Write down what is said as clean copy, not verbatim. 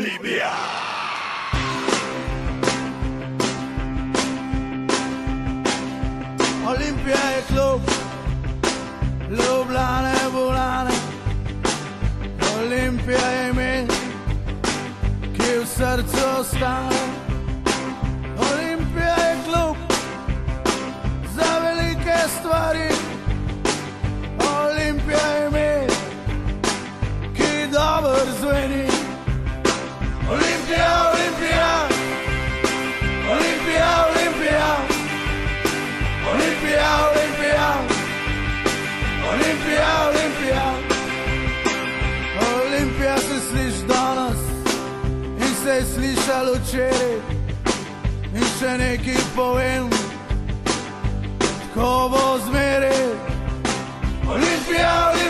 Olimpija! Olimpija je klub Ljubljane bolane. Olimpija je ime, ki v srcu ostane. Olimpija je klub za velike stvari. Olimpija je ime, ki dobro zveni. Olimpija, Olimpija, Olimpija, Olimpija, Olimpija, Olimpija, Olimpija, Olimpija. Olimpija se sliši danes in se je slišalo včeraj. In še nekaj povem, tako bo zmeraj. Olimpija, Olimpija.